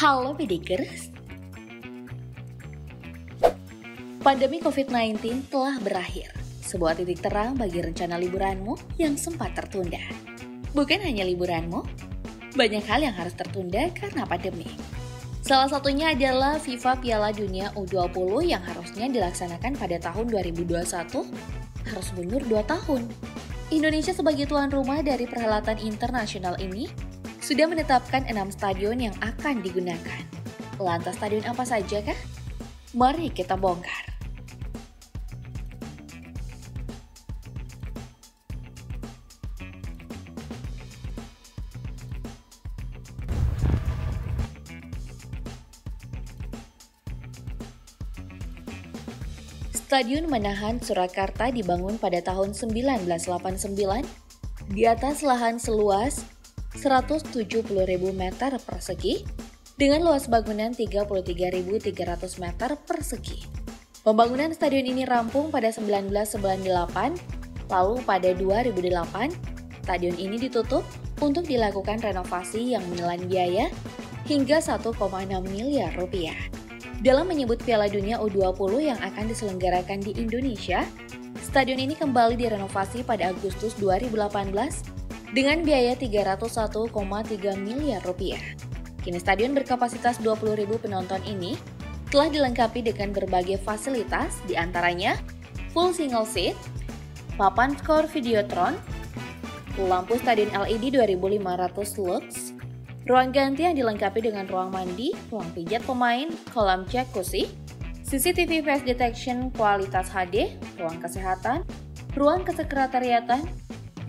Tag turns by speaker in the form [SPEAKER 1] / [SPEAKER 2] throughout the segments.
[SPEAKER 1] Halo Pedikers, pandemi COVID-19 telah berakhir. Sebuah titik terang bagi rencana liburanmu yang sempat tertunda. Bukan hanya liburanmu, banyak hal yang harus tertunda karena pandemi. Salah satunya adalah FIFA Piala Dunia U20 yang harusnya dilaksanakan pada tahun 2021 harus mundur 2 tahun. Indonesia sebagai tuan rumah dari perhelatan internasional ini sudah menetapkan 6 stadion yang akan digunakan. Lantas stadion apa saja kah? Mari kita bongkar. Stadion Manahan Surakarta dibangun pada tahun 1989 di atas lahan seluas 170.000 meter persegi dengan luas bangunan 33.300 meter persegi. Pembangunan stadion ini rampung pada 1998, lalu pada 2008, stadion ini ditutup untuk dilakukan renovasi yang menelan biaya hingga 1,6 miliar rupiah. Dalam menyebut Piala Dunia U20 yang akan diselenggarakan di Indonesia, stadion ini kembali direnovasi pada Agustus 2018 dengan biaya 301,3 miliar rupiah. Kini stadion berkapasitas 20.000 penonton ini telah dilengkapi dengan berbagai fasilitas, diantaranya full single seat, papan skor Videotron, lampu stadion LED 2500 lux, ruang ganti yang dilengkapi dengan ruang mandi, ruang pijat pemain, kolam jacuzzi, CCTV face detection kualitas HD, ruang kesehatan, ruang kesekretariatan,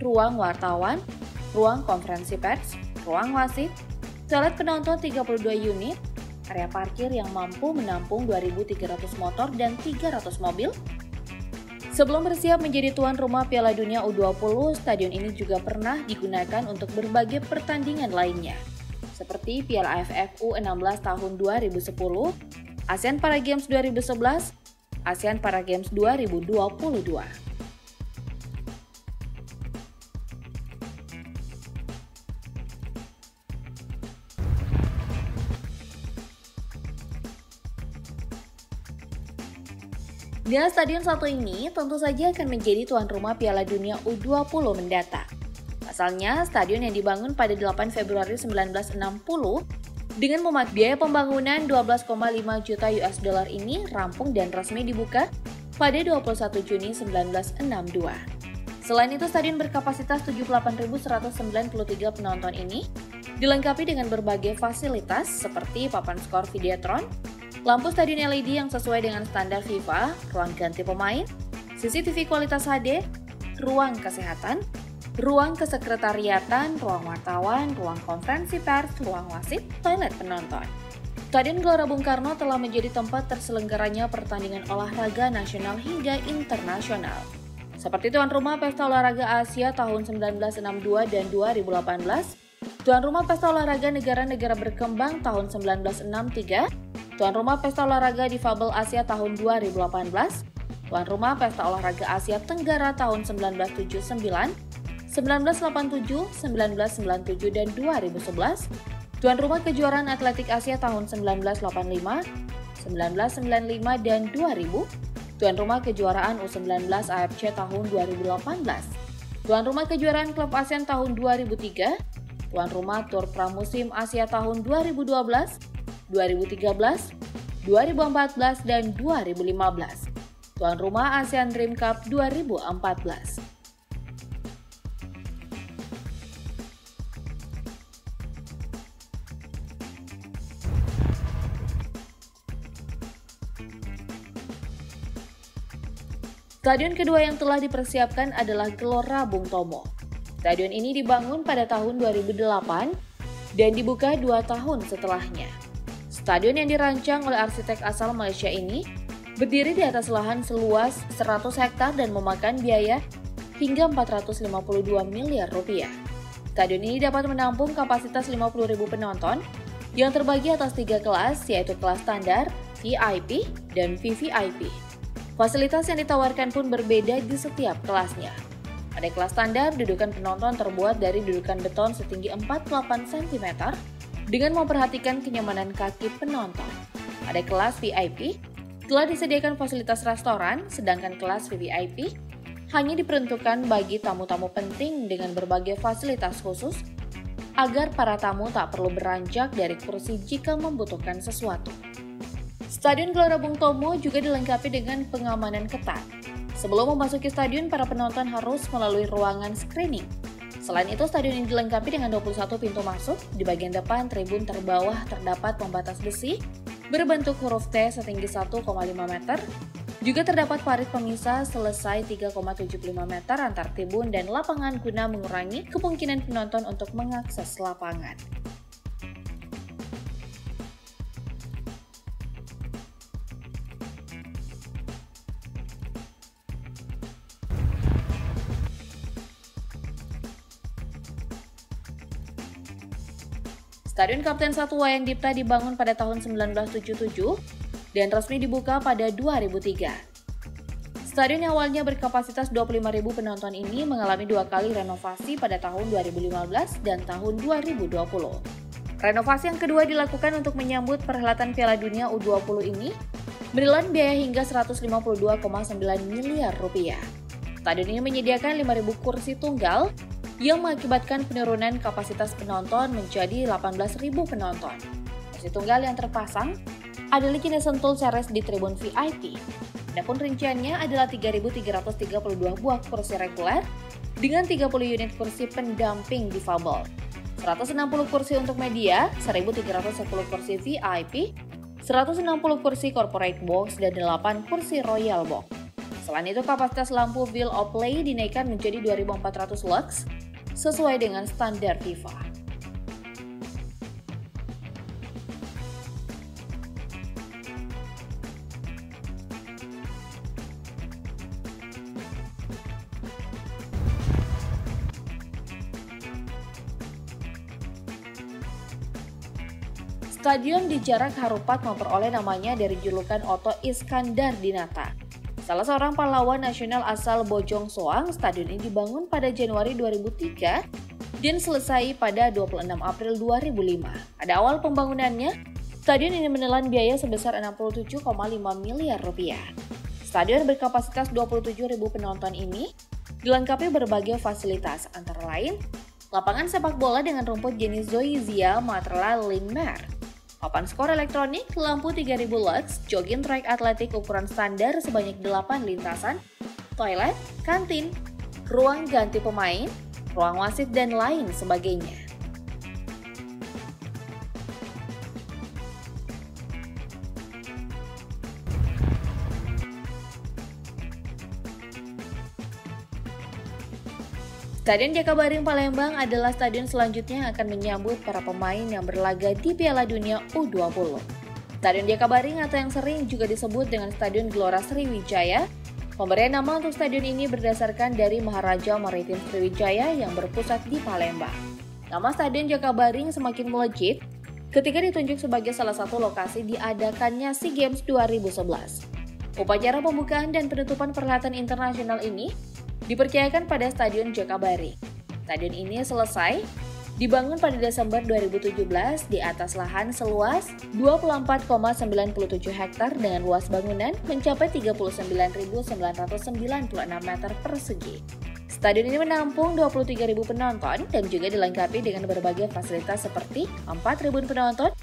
[SPEAKER 1] ruang wartawan, ruang konferensi pers, ruang wasit, toilet penonton 32 unit, area parkir yang mampu menampung 2.300 motor dan 300 mobil. Sebelum bersiap menjadi tuan rumah Piala Dunia U20, stadion ini juga pernah digunakan untuk berbagai pertandingan lainnya, seperti Piala AFF U16 tahun 2010, ASEAN Para Games 2011, ASEAN Para Games 2022. Dengan stadion satu ini tentu saja akan menjadi tuan rumah Piala Dunia U20 mendatang. Pasalnya, stadion yang dibangun pada 8 Februari 1960 dengan memakan biaya pembangunan 12,5 juta US dollar ini rampung dan resmi dibuka pada 21 Juni 1962. Selain itu, stadion berkapasitas 78.193 penonton ini dilengkapi dengan berbagai fasilitas seperti papan skor Videotron, lampu stadion LED yang sesuai dengan standar FIFA, ruang ganti pemain, CCTV kualitas HD, ruang kesehatan, ruang kesekretariatan, ruang wartawan, ruang konferensi pers, ruang wasit, toilet penonton. Stadion Gelora Bung Karno telah menjadi tempat terselenggaranya pertandingan olahraga nasional hingga internasional. Seperti tuan rumah Pesta Olahraga Asia tahun 1962 dan 2018, tuan rumah Pesta Olahraga Negara-Negara Berkembang tahun 1963, tuan rumah Pesta Olahraga Difabel Asia tahun 2018, tuan rumah Pesta Olahraga Asia Tenggara tahun 1979, 1987, 1997, dan 2011, tuan rumah kejuaraan atletik Asia tahun 1985, 1995, dan 2000, tuan rumah kejuaraan U19 AFC tahun 2018, tuan rumah kejuaraan klub ASEAN tahun 2003, tuan rumah tur pramusim Asia tahun 2012, 2013, 2014, dan 2015, tuan rumah ASEAN Dream Cup 2014. Stadion kedua yang telah dipersiapkan adalah Gelora Bung Tomo. Stadion ini dibangun pada tahun 2008 dan dibuka 2 tahun setelahnya. Stadion yang dirancang oleh arsitek asal Malaysia ini berdiri di atas lahan seluas 100 hektar dan memakan biaya hingga 452 miliar rupiah. Stadion ini dapat menampung kapasitas 50.000 penonton yang terbagi atas 3 kelas, yaitu kelas standar, VIP, dan VVIP. Fasilitas yang ditawarkan pun berbeda di setiap kelasnya. Pada kelas standar, dudukan penonton terbuat dari dudukan beton setinggi 48 cm dengan memperhatikan kenyamanan kaki penonton. Pada kelas VIP, telah disediakan fasilitas restoran, sedangkan kelas VVIP hanya diperuntukkan bagi tamu-tamu penting dengan berbagai fasilitas khusus agar para tamu tak perlu beranjak dari kursi jika membutuhkan sesuatu. Stadion Gelora Bung Tomo juga dilengkapi dengan pengamanan ketat. Sebelum memasuki stadion, para penonton harus melalui ruangan screening. Selain itu, stadion ini dilengkapi dengan 21 pintu masuk. Di bagian depan tribun terbawah terdapat pembatas besi berbentuk huruf T setinggi 1,5 meter. Juga terdapat parit pemisah selesai 3,75 meter antar tribun dan lapangan guna mengurangi kemungkinan penonton untuk mengakses lapangan. Stadion Kapten 1 Wayan Dipta dibangun pada tahun 1977 dan resmi dibuka pada 2003. Stadion yang awalnya berkapasitas 25.000 penonton ini mengalami 2 kali renovasi pada tahun 2015 dan tahun 2020. Renovasi yang kedua dilakukan untuk menyambut perhelatan Piala Dunia U20 ini menelan biaya hingga 152,9 miliar rupiah. Stadion ini menyediakan 5.000 kursi tunggal yang mengakibatkan penurunan kapasitas penonton menjadi 18.000 penonton. Kursi tunggal yang terpasang adalah kini sentul series di tribun VIP. Adapun rinciannya adalah 3.332 buah kursi reguler dengan 30 unit kursi pendamping difabel, 160 kursi untuk media, 1.310 kursi VIP, 160 kursi corporate box, dan 8 kursi royal box. Selain itu, kapasitas lampu wheel of play dinaikkan menjadi 2.400 lux sesuai dengan standar FIFA. Stadion di Jarak Harupat memperoleh namanya dari julukan Oto Iskandar Dinata, salah seorang pahlawan nasional asal Bojong Soang. Stadion ini dibangun pada Januari 2003 dan selesai pada 26 April 2005. Pada awal pembangunannya, stadion ini menelan biaya sebesar 67,5 miliar rupiah. Stadion berkapasitas 27.000 penonton ini dilengkapi berbagai fasilitas, antara lain lapangan sepak bola dengan rumput jenis Zoysia Matrala Linmer, papan skor elektronik, lampu 3.000 lux, jogging track atletik ukuran standar sebanyak 8 lintasan, toilet, kantin, ruang ganti pemain, ruang wasit, dan lain sebagainya. Stadion Jakabaring Palembang adalah stadion selanjutnya yang akan menyambut para pemain yang berlaga di Piala Dunia U20. Stadion Jakabaring atau yang sering juga disebut dengan Stadion Gelora Sriwijaya. Pemberian nama untuk stadion ini berdasarkan dari Maharaja Maritim Sriwijaya yang berpusat di Palembang. Nama Stadion Jakabaring semakin melejit ketika ditunjuk sebagai salah satu lokasi diadakannya SEA Games 2011. Upacara pembukaan dan penutupan perhelatan internasional ini dipercayakan pada Stadion Jakabaring. Stadion ini selesai dibangun pada Desember 2017 di atas lahan seluas 24,97 hektar dengan luas bangunan mencapai 39.996 meter persegi. Stadion ini menampung 23.000 penonton dan juga dilengkapi dengan berbagai fasilitas seperti 4.000 penonton,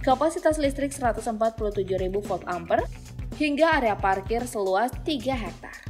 [SPEAKER 1] kapasitas listrik 147.000 volt ampere, hingga area parkir seluas 3 hektar.